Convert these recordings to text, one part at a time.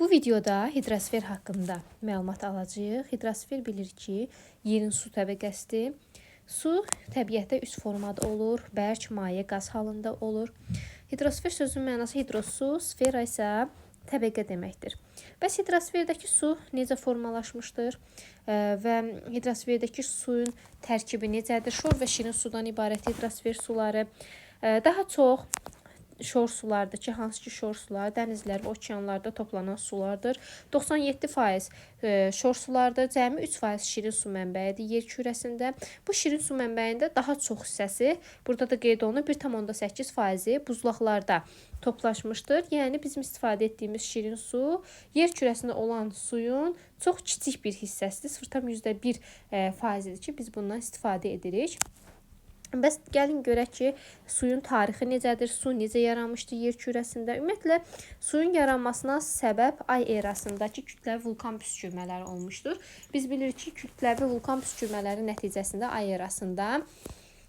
Bu videoda hidrosfer haqqında məlumat alacağıq. Hidrosfer bilir ki, yerin su təbəqəsidir. Su təbiətdə üç formada olur. Bərk, maye, qaz halında olur. Hidrosfer sözünün mənası hidrosu, sfera isə təbəqə deməkdir. Bəs hidrosferdəki su necə formalaşmışdır və hidrosferdəki suyun tərkibi necədir? Şor və şirin sudan ibarət hidrosfer suları daha çox şor sulardır ki, hansı ki şor sular dənizlər və okeanlarda toplanan sulardır. 97% şor sulardır, cəmi 3% şirin su mənbəyidir yer kürəsində. Bu şirin su mənbəyində daha çox hissəsi, burada da qeyd olunur, 1,8% buzlaqlarda toplaşmışdır. Yəni bizim istifadə etdiyimiz şirin su yer kürəsində olan suyun çox kiçik bir hissəsidir. 0,1%-dir ki, biz bundan istifadə edirik. Bəs gəlin görək ki, suyun tarixi necədir, su necə yaranmışdır yer kürəsində. Ümumiyyətlə, suyun yaranmasına səbəb ay erasındakı kütləvi vulkan püskürmələri olmuşdur. Biz bilirik ki, kütləvi vulkan püskürmələri nəticəsində ay erasında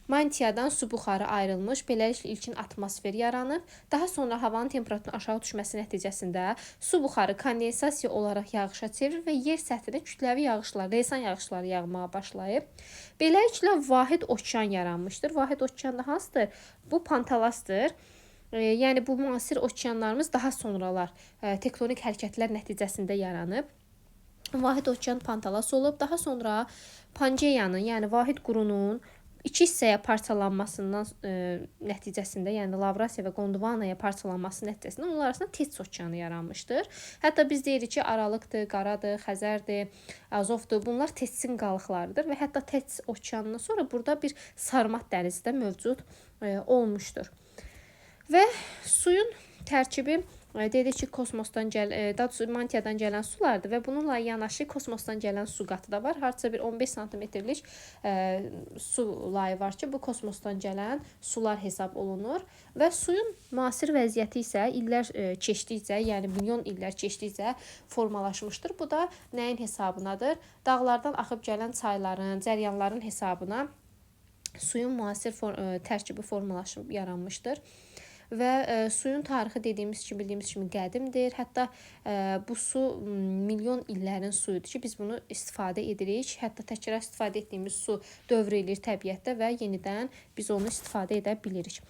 mantiyadan su buxarı ayrılmış, beləliklə ilkin atmosfer yaranıb. Daha sonra havanın temperaturunun aşağı düşməsi nəticəsində su buxarı kondensasiya olaraq yağışa çevirir və yer səthinə kütləvi yağışlar, leysan yağışları yağmağa başlayıb. Beləliklə vahid okean yaranmışdır. Vahid okean da hansıdır? Bu Pantalasdır. Yəni bu müasir okeanlarımız daha sonralar tektonik hərəkətlər nəticəsində yaranıb. Vahid okean Pantalas olub. Daha sonra Pangeyanın, yəni vahid qurunun iki hissəyə parçalanmasından nəticəsində, yəni Lavrasiya və Gondvanaya parçalanması nəticəsində onlar arasında Tets okeanı yaranmışdır. Hətta biz deyirik ki, Aralıqdır, Qaradır, Xəzərdir, Azovdur. Bunlar Tetsin qalıqlarıdır və hətta Tets okeanından sonra burada bir Sarmat dənizi də mövcud olmuşdur. Və suyun tərkibi dedik ki, kosmosdan mantiyadan gələn sulardır və bununla yanaşı kosmosdan gələn su qatı da var. Hardasa bir 15 santimetrlik su layı var ki, bu kosmosdan gələn sular hesab olunur və suyun müasir vəziyyəti isə illər keçdikcə, yəni milyon illər keçdikcə formalaşmışdır. Bu da nəyin hesabınadır? Dağlardan axıb gələn çayların, cəryanların hesabına suyun müasir tərkibi formalaşıb yaranmışdır. Və suyun tarixi bildiyimiz kimi qədimdir. Hətta bu su milyon illərin suyudur ki, biz bunu istifadə edirik. Hətta təkrar istifadə etdiyimiz su dövr edir təbiətdə və yenidən biz onu istifadə edə bilirik.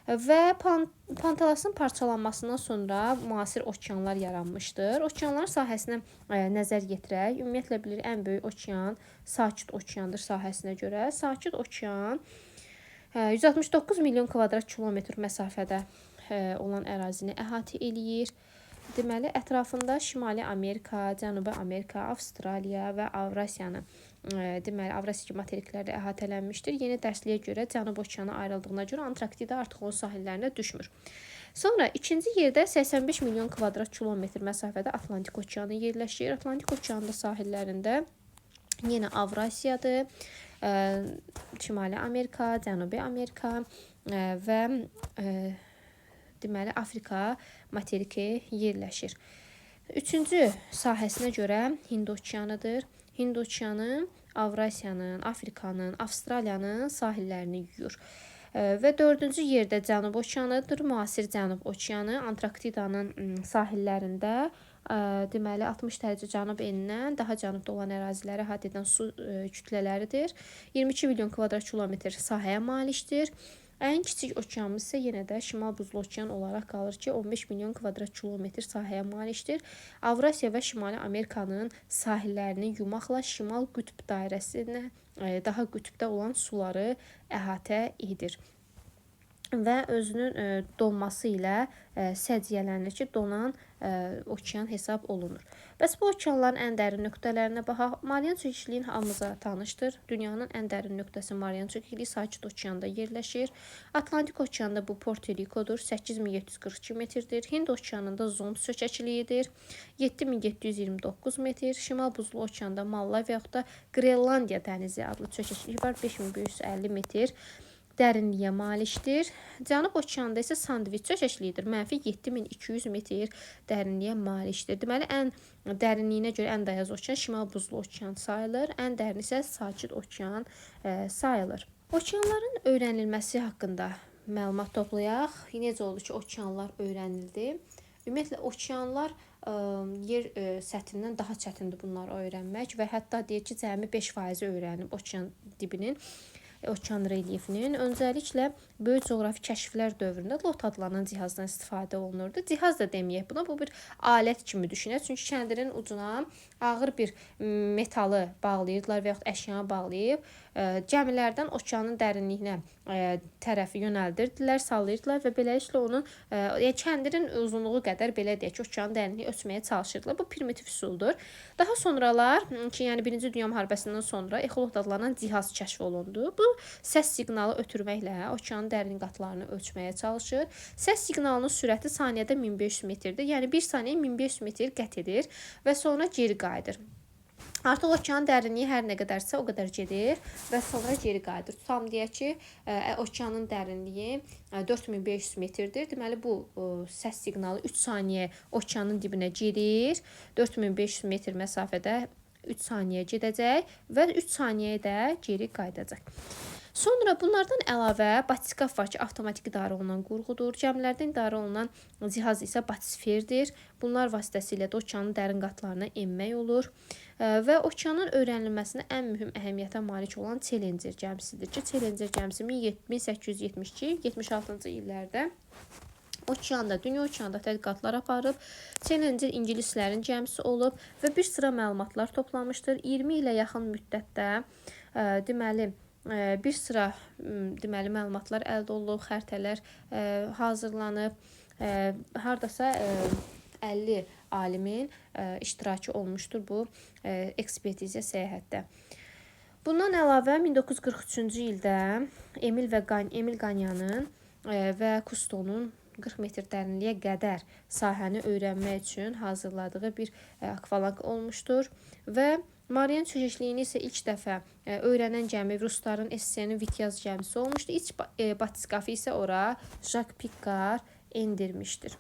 Və Pantalasın parçalanmasından sonra müasir okeanlar yaranmışdır. Okeanların sahəsinə nəzər yetirək. Ümumiyyətlə bilir, ən böyük okean Sakit okeandır sahəsinə görə. Sakit okean 169 milyon kvadrat kilometr məsafədə olan ərazini əhatə eləyir. Deməli, ətrafında Şimali Amerika, Cənubi Amerika, Avstraliya və Avrasiyanı, deməli, Avrasiya materikləri əhatələnmişdir. Yeni dərsliyə görə Cənub okeanı ayrıldığına görə Antarktida artıq onun sahillərinə düşmür. Sonra ikinci yerdə 85 milyon kvadrat kilometr məsafədə Atlantik okeanı yerləşir. Atlantik okeanında sahillərində yenə Avrasiyadır, Şimali Amerika, Cənubi Amerika və deməli Afrika materiki yerləşir. Üçüncü sahəsinə görə Hind okeanıdır. Hind okeanı Avrasiyanın, Afrikanın, Avstraliyanın sahillərini yuyur. Və dördüncü yerdə Cənub okeanıdır. Müasir Cənub okeanı Antarktidanın sahillərində, deməli 60 dərəcə cənub enindən daha cənubda olan əraziləri əhatə edən su kütlələridir. 22 milyon kvadrat kilometr sahəyə malikdir. Ən kiçik okeanımız isə yenə də Şimal Buzlu okean olaraq qalır ki, 15 milyon kvadrat kilometr sahəyə malikdir. Avrasiya və Şimali Amerikanın sahillərini yumaqla Şimal qütb dairəsinə daha qütbdə olan suları əhatə edir. Və özünün donması ilə səciyyələnir ki, donan okean hesab olunur. Bəs bu okeanların ən dərin nöqtələrinə baxaq. Marian çökəkliyin hamımıza tanışdır. Dünyanın ən dərin nöqtəsi Marian çökəkliyi Sakit okeanda yerləşir. Atlantik okeanda bu Porto Rikodur, 8742 metrdir. Hind okeanında Zond çökəkliyidir, 7729 metr. Şimal Buzlu okeanda Mallav yaxud da Qrenlandiya dənizi adlı çökəklik var, 5550 metr. Dərinliyə malikdir. Cənub okeanında isə Sandviç çökəkliyidir. Mənfi 7200 metr dərinliyə malikdir. Deməli, ən dərinliyinə görə ən dayaz okean Şimal Buzlu okean sayılır. Ən dərin isə Sakit okean sayılır. Okeanların öyrənilməsi haqqında məlumat toplayaq. Necə oldu ki, okeanlar öyrənildi? Ümumiyyətlə, okeanlar yer səthindən daha çətindir bunları öyrənmək və hətta deyir ki, cəmi 5% öyrənib okean dibinin, okean relyefinin. Öncəliklə böyük coğrafi kəşflər dövründə LOT adlanan cihazdan istifadə olunurdu. Cihaz da deməyək buna, bu bir alət kimi düşünək. Çünki kəndirin ucuna ağır bir metalı bağlayırdılar və yaxud əşyanı bağlayıb gəmilərdən okeanın dərinliyinə tərəf yönəldirdilər, sallayırdılar və beləliklə onun kəndirin uzunluğu qədər, belə deyək ki, okeanın dərinliyini ölçməyə çalışırdılar. Bu primitiv üsuldur. Daha sonralar ki, yəni 1-ci Dünya müharibəsindən sonra exolot adlanan cihaz kəşf olundu. Bu səs siqnalı ötürməklə okeanın dərin qatlarını ölçməyə çalışır. Səs siqnalının sürəti saniyədə 1500 metrdir. Yəni 1 saniyə 1500 metr qət edir və sonra geri qayıdır. Artıq okeanın dərinliyi hər nə qədərsə o qədər gedir və sonra geri qayıdır. Tutam deyək ki, okeanın dərinliyi 4500 metrdir. Deməli bu səs siqnalı 3 saniyə okeanın dibinə gedir. 4500 metr məsafədə 3 saniyə gedəcək və 3 saniyəyə də geri qayıdacaq. Sonra bunlardan əlavə batiskaf var ki, avtomatik idarə olunan qurğudur. Gəmilərdən idarə olunan cihaz isə batisferdir. Bunlar vasitəsilə də okeanın dərin qatlarına enmək olur. Və okeanın öyrənilməsinə ən mühüm əhəmiyyətə malik olan Challenger gəmisidir ki, Challenger gəmisi 1872-76-cı illərdə okeanda, dünya okeanda tədqiqatlar aparıb. Challenger ingilislərin gəmisi olub və bir sıra məlumatlar toplamışdır. 20 ilə yaxın müddətdə deməli bir sıra məlumatlar əldə olunub, xəritələr hazırlanıb. Hardasa 50 alimin iştirakı olmuşdur bu ekspertizə səyahətdə. Bundan əlavə 1943-cü ildə Emil Ganyanın və Kustonun 40 metr dərinliyə qədər sahəni öyrənmək üçün hazırladığı bir akvalanq olmuşdur və Marian çökəkliyini isə ilk dəfə öyrənən gəmi rusların SSR-nin Vityaz gəmisi olmuşdu. İlk batiskafı isə ora Jacques Piccard endirmişdir.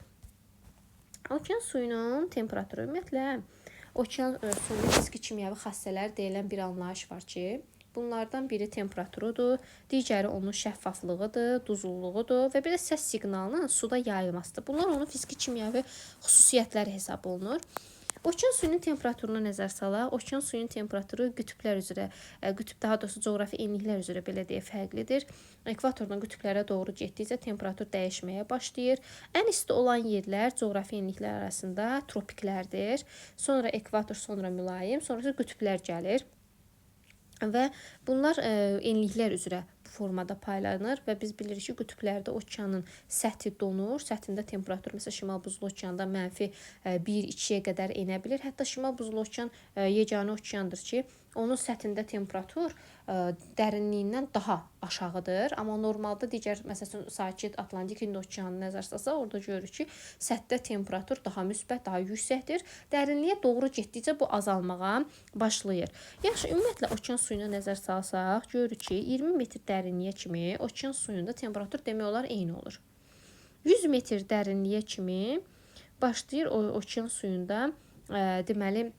Okean suyunun temperaturu, ümumiyyətlə okean suyunun fiziki-kimyəvi xassələri deyilən bir anlayış var ki, bunlardan biri temperaturudur, digəri onun şəffaflığıdır, duzulluğudur və bir də səs siqnalının suda yayılmasıdır. Bunlar onun fiziki-kimyəvi xüsusiyyətləri hesab olunur. Okean suyunun temperaturuna nəzər salaq. Okean suyunun temperaturu qütblər üzrə, daha doğrusu coğrafi enliklər üzrə belə deyə fərqlidir. Ekvatordan qütblərə doğru getdikcə temperatur dəyişməyə başlayır. Ən isti olan yerlər coğrafi enliklər arasında tropiklərdir. Sonra ekvator, sonra mülayim, sonra qütblər gəlir. Və bunlar enliklər üzrə bu formada paylanır və biz bilirik ki, qütblərdə okeanın səthi donur. Səthində temperatur məsələn Şimal Buzlu okeanda -1-2-yə qədər enə bilir. Hətta Şimal Buzlu okean yeganə okeandır ki, onun səthində temperatur dərinliyindən daha aşağıdır. Amma normalda digər məsələn sakit Atlantik Hind okeanını nəzər salsaq, orada görürük ki, səthdə temperatur daha müsbət, daha yüksəkdir. Dərinliyə doğru getdikcə bu azalmağa başlayır. Yaxşı, ümumiyyətlə okean suyuna nəzər salsaq, görürük ki, 20 metr dərinliyə kimi okean suyunda temperatur demək olar eyni olur. 100 metr dərinliyə kimi başlayır okean suyunda deməli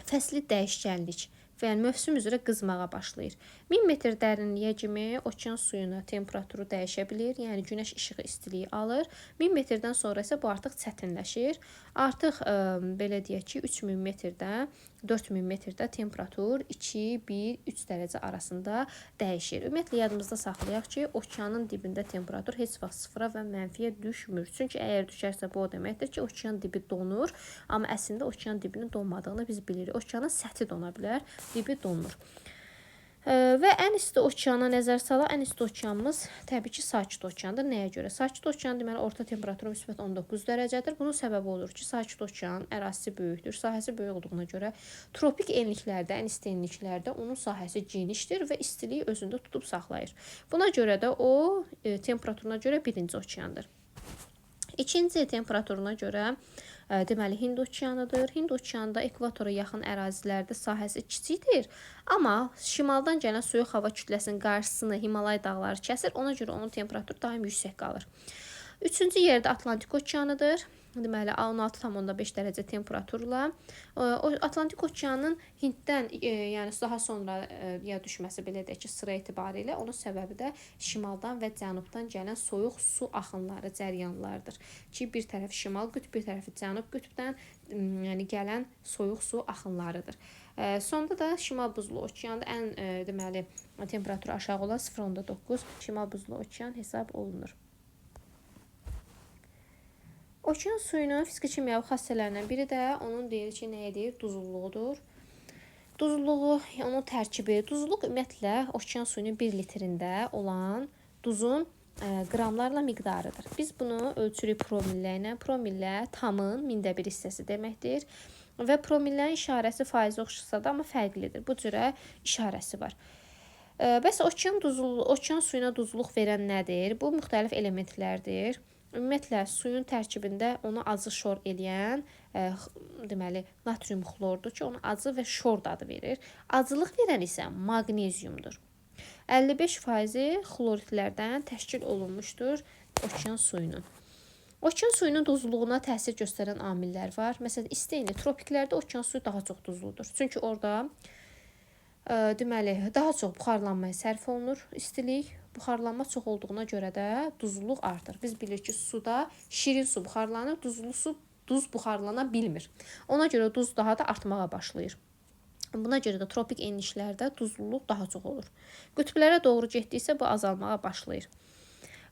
fəsli dəyişkənlik və yəni mövsüm üzrə qızmağa başlayır. 1000 metr dərinliyə kimi okean suyuna temperaturu dəyişə bilir, yəni günəş işığı istiliyi alır. 1000 metrdən sonra isə bu artıq çətinləşir. Artıq belə deyək ki, 3000 metrdə, 4000 metrdə temperatur 2, 1, 3 dərəcə arasında dəyişir. Ümumiyyətlə yadımızda saxlayaq ki, okeanın dibində temperatur heç vaxt sıfıra və mənfiyə düşmür. Çünki əgər düşərsə bu o deməkdir ki, okean dibi donur, amma əslində okean dibinin donmadığını biz bilirik. Okeanın səthi dona bilər, dibi donur. Və ən isti okeana nəzər salaq, ən isti okeanımız təbii ki, Sakit okeandır. Nəyə görə? Sakit okean deməli orta temperaturu müsbət 19 dərəcədir. Bunun səbəbi olur ki, Sakit okeanın ərazisi böyükdür. Sahəsi böyük olduğuna görə tropik enliklərdə, ən isti enliklərdə onun sahəsi genişdir və istiliyi özündə tutub saxlayır. Buna görə də o temperaturuna görə birinci okeandır. İkinci temperaturuna görə deməli Hind okeanıdır. Hind okeanında ekvatora yaxın ərazilərdə sahəsi kiçikdir, amma şimaldan gələn soyuq hava kütləsinin qarşısını Himalay dağları kəsir. Ona görə onun temperaturu daim yüksək qalır. Üçüncü yerdə Atlantik okeanıdır. deməli 16,5 dərəcə temperaturla Atlantik okeanının Hinddən yəni daha sonra ya düşməsi belə deyək ki, sıra etibarilə onun səbəbi də şimaldan və cənubdan gələn soyuq su axınları, cəryanlardır. Ki bir tərəf şimal qütb, bir tərəfi cənub qütbdən yəni gələn soyuq su axınlarıdır. Sonda da şimal buzlu okeanda ən deməli temperaturu aşağı olan 0,9 şimal buzlu okean hesab olunur. Okean suyunun fiziki kimyəvi xassələrindən biri də onun deyir ki, nə edir? Duzluluğudur. Duzluluğu, onun tərkibi. Duzluluq ümumiyyətlə okean suyunun 1 litrində olan duzun qramlarla miqdarıdır. Biz bunu ölçürük promillə ilə. Promillə tamın 1/1000 hissəsi deməkdir. Və promillərin işarəsi faizə oxşasa da, amma fərqlidir. Bu cürə işarəsi var. Bəs okean suyuna duzluq verən nədir? Bu müxtəlif elementlərdir. Ümumiyyətlə suyun tərkibində onu acı şor eləyən deməli natrium xlordur ki, onu acı və şor dadı verir. Acılıq verən isə maqneziumdur. 55% xloritlərdən təşkil olunmuşdur okean suyunun. Okean suyunun duzluluğuna təsir göstərən amillər var. Məsələn, isti tropiklərdə okean suyu daha çox duzludur. Çünki orada deməli daha çox buxarlanmaya sərf olunur istilik. Buxarlanma çox olduğuna görə də duzluluq artır. Biz bilirik ki, suda şirin su buxarlanır, duz buxarlana bilmir. Ona görə duz daha da artmağa başlayır. Buna görə də tropik enişlərdə duzluluq daha çox olur. Qütblərə doğru getdikcə bu azalmağa başlayır.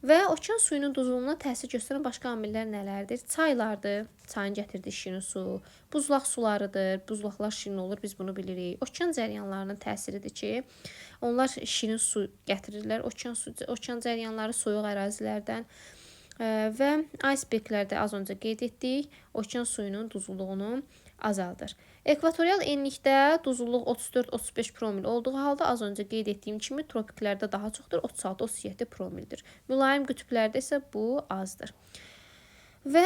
Və okean suyunun duzluluğuna təsir göstərən başqa amillər nələrdir? Çaylardır, çayın gətirdiyi şirin su, buzlaq sularıdır, buzlaqlar şirin olur, biz bunu bilirik. Okean cəryanlarının təsiridir ki, onlar şirin su gətirirlər, okean cəryanları soyuq ərazilərdən və iceberglərdə az öncə qeyd etdik, okean suyunun duzluluğunu azaldır. Ekvatorial enlikdə duzluluq 34-35 promil olduğu halda az öncə qeyd etdiyim kimi tropiklərdə daha çoxdur, 36-37 promildir. Mülayim qütblərdə isə bu azdır. Və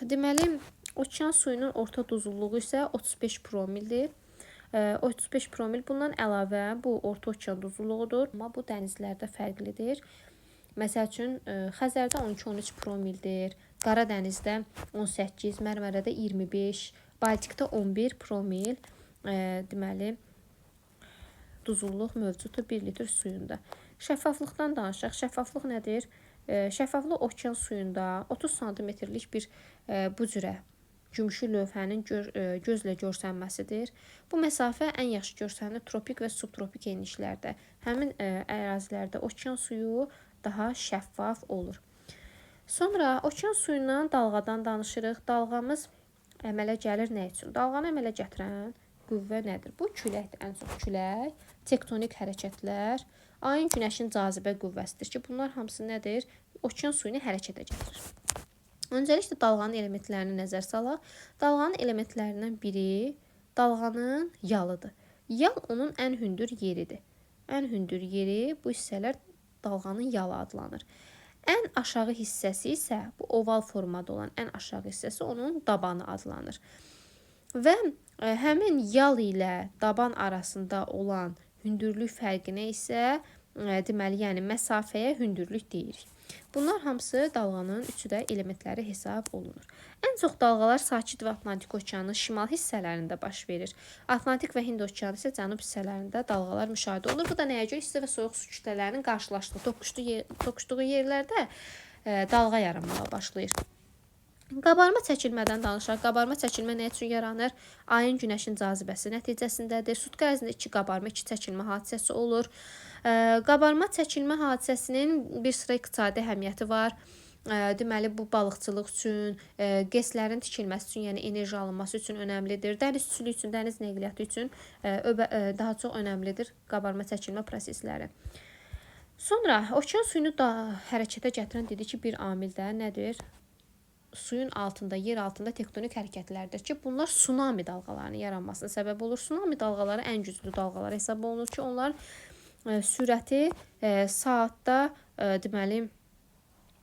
deməli okean suyunun orta duzluluğu isə 35 promildir. 35 promil bundan əlavə bu orta okean duzluluğudur, amma bu dənizlərdə fərqlidir. Məsəl üçün Xəzərdə 12-13 promildir, Qara dənizdə 18, Mərmərədə 25, Baltikdə 11 promil deməli duzluluq mövcuddur 1 litr suyunda. Şəffaflıqdan danışaq. Şəffaflıq nədir? Şəffaflıq okean suyunda 30 santimetrlik bir bu cürə gümüşü lövhənin gözlə görsənməsidir. Bu məsafə ən yaxşı görsənir tropik və subtropik enişlərdə. Həmin ərazilərdə okean suyu daha şəffaf olur. Sonra okean suyundan, dalğadan danışırıq. Dalğamız əmələ gəlir nə üçün? Dalğanı əmələ gətirən qüvvə nədir? Bu küləkdir, ən çox külək, tektonik hərəkətlər, ayın, günəşin cazibə qüvvəsidir ki, bunlar hamısı nədir? Okean suyunu hərəkətə gətirir. Öncəliklə dalğanın elementlərini nəzər salaq. Dalğanın elementlərindən biri dalğanın yalıdır. Yal onun ən hündür yeridir. Ən hündür yeri bu hissələr dalğanın yalı adlanır. Ən aşağı hissəsi isə bu oval formada olan ən aşağı hissəsi onun dabanı adlanır. Və həmin yal ilə daban arasında olan hündürlük fərqinə isə deməli, yəni məsafəyə hündürlük deyirik. Bunlar hamısı dalğanın üçü də elementləri hesab olunur. Ən çox dalğalar Sakit və Atlantik okeanının şimal hissələrində baş verir. Atlantik və Hind okeanı isə cənub hissələrində dalğalar müşahidə olunur. Bu da nəyə görə? İsti və soyuq su kütlələrinin qarşılaşdığı, toqquşduğu yerlərdə dalğa yaranmağa başlayır. Qabarma çəkilmədən danışaq. Qabarma çəkilmə nə üçün yaranır? Ayın, günəşin cazibəsi nəticəsindədir. Sutqa ərzində 2 qabarma, 2 çəkilmə hadisəsi olur. Qabarma çəkilmə hadisəsinin bir sıra iqtisadi əhəmiyyəti var. Deməli, bu balıqçılıq üçün, GES-lərin tikilməsi üçün, yəni enerji alınması üçün önəmlidir. Dənizçilik üçün, dəniz nəqliyyatı üçün daha çox önəmlidir qabarma çəkilmə prosesləri. Sonra okean suyunu da hərəkətə gətirən dedik ki, bir amil də nədir? Suyun altında, yer altında tektonik hərəkətlərdir ki, bunlar tsunami dalğalarının yaranmasına səbəb olur. Tsunami dalğaları ən güclü dalğalar hesab olunur ki, onlar sürəti saatda deməli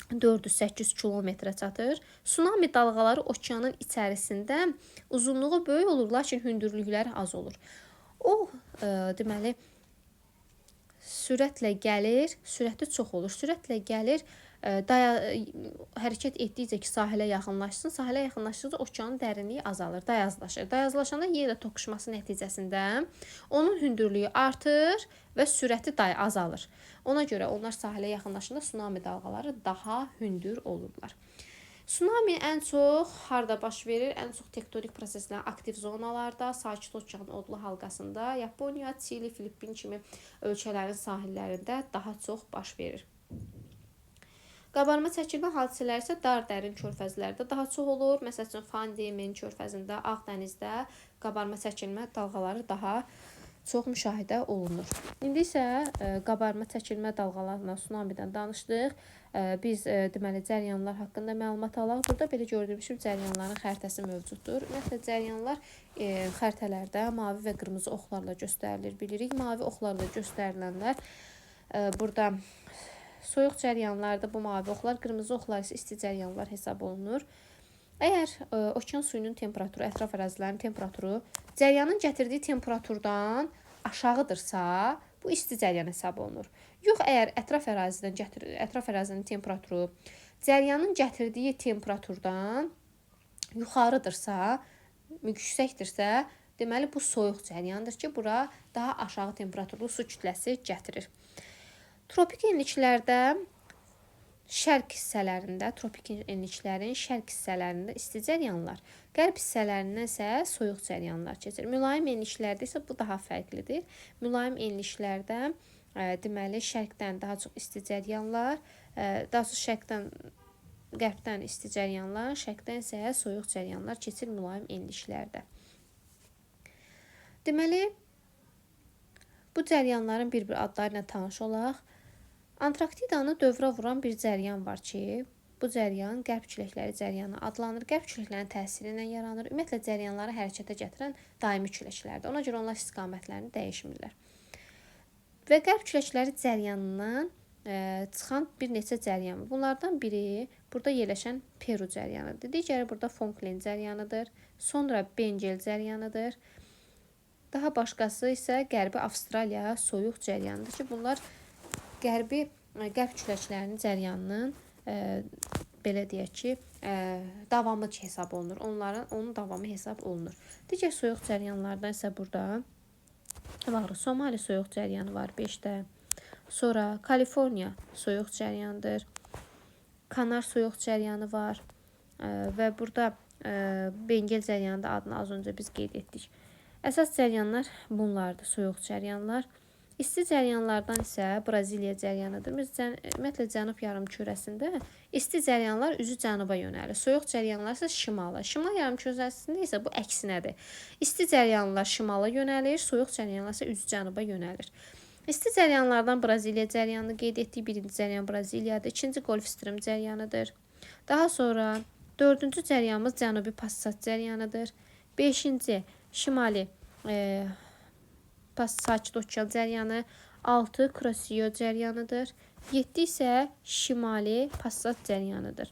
400-800 kilometrə çatır. Tsunami dalğaları okeanın içərisində uzunluğu böyük olur, lakin hündürlükləri az olur. O deməli sürətlə gəlir, sürəti çox olur. Sürətlə gəlir hərəkət etdikcə ki, sahilə yaxınlaşsın, sahilə yaxınlaşdıqca okeanın dərinliyi azalır, dayazlaşır. Dayazlaşanda yerlə toqquşması nəticəsində onun hündürlüyü artır və sürəti azalır. Ona görə onlar sahilə yaxınlaşanda tsunami dalğaları daha hündür olurlar. Tsunami ən çox harda baş verir? Ən çox tektonik proseslərin aktiv zonalarda, Sakit Okeanın odlu halqasında, Yaponiya, Çili, Filippin kimi ölkələrin sahillərində daha çox baş verir. Qabarma çəkilmə hadisələri isə dar dərin körfəzlərdə daha çox olur. Məsəl üçün Fan-Diemen körfəzində, Ağdənizdə qabarma çəkilmə dalğaları daha çox müşahidə olunur. İndi isə qabarma çəkilmə dalğalarından, tsunamidən danışdıq. Biz deməli cəryanlar haqqında məlumat alaq. Burada belə gördüyünüz kimi cəryanların xəritəsi mövcuddur. Ümumiyyətlə cəryanlar xəritələrdə mavi və qırmızı oxlarla göstərilir, bilirik. Mavi oxlarla göstərilənlər burada soyuq cəryanlarda bu mavi oxlar, qırmızı oxlar isə isti cəryanlar hesab olunur. Əgər okean suyunun temperaturu, ətraf ərazilərin temperaturu cəryanın gətirdiyi temperaturdan aşağıdırsa, bu isti cəryan hesab olunur. Yox, əgər ətraf ərazinin temperaturu cəryanın gətirdiyi temperaturdan yuxarıdırsa, yüksəkdirsə, deməli bu soyuq cəryandır ki, bura daha aşağı temperaturlu su kütləsi gətirir. Tropik enliklərdə tropik enliklərin şərq hissələrində isti cəryanlar, qərb hissələrindən isə soyuq cəryanlar keçir. Mülayim enliklərdə isə bu daha fərqlidir. Mülayim enliklərdə deməli şərqdən daha çox isti cəryanlar, daha çox qərbdən isti cəryanlar, şərqdən isə soyuq cəryanlar keçir mülayim enliklərdə. Deməli bu cəryanların bir-bir adları ilə tanış olaq. Antarktidanı dövrə vuran bir cəryan var ki, bu cəryan qərb küləkləri cəryanı adlanır. Qərb küləklərinin təsiri ilə yaranır. Ümumiyyətlə cəryanları hərəkətə gətirən daimi küləklərdir. Ona görə onlar istiqamətlərini dəyişmirlər. Və qərb küləkləri cəryanından çıxan bir neçə cəryan var. Bunlardan biri burada yerləşən Peru cəryanıdır. Digəri burada Falkland cəryanıdır. Sonra Bengel cəryanıdır. Daha başqası isə Qərbi Avstraliya soyuq cəryanıdır ki, bunlar qərb küləklərinin cəryanının belə deyək ki, davamı hesab olunur. Onun davamı hesab olunur. Digər soyuq cəryanlardan isə burada Somali soyuq cəryanı var 5-də. Sonra Kaliforniya soyuq cəryanıdır. Kanar soyuq cəryanı var və burada Bengel cəryanı da adını az öncə biz qeyd etdik. Əsas cəryanlar bunlardır, soyuq cəryanlar. İsti cəryanlardan isə Braziliya cəryanıdır. Ümumiyyətlə cənub yarımkürəsində isti cəryanlar üzü cənuba yönəlir. Soyuq cəryanlar isə şimala. Şimal yarımkürəsində isə bu əksinədir. İsti cəryanlar şimala yönəlir, soyuq cəryanlar isə üzü cənuba yönəlir. İsti cəryanlardan Braziliya cəryanını qeyd etdik. Birinci cəryan Braziliyadır. İkinci Golf Stream cəryanıdır. Daha sonra dördüncü cəryanımız Cənubi Passat cəryanıdır. Beşinci Şimali Sakit Okean cəryanı, 6 Kuroshio cəryanıdır, 7 isə Şimali Passat cəryanıdır.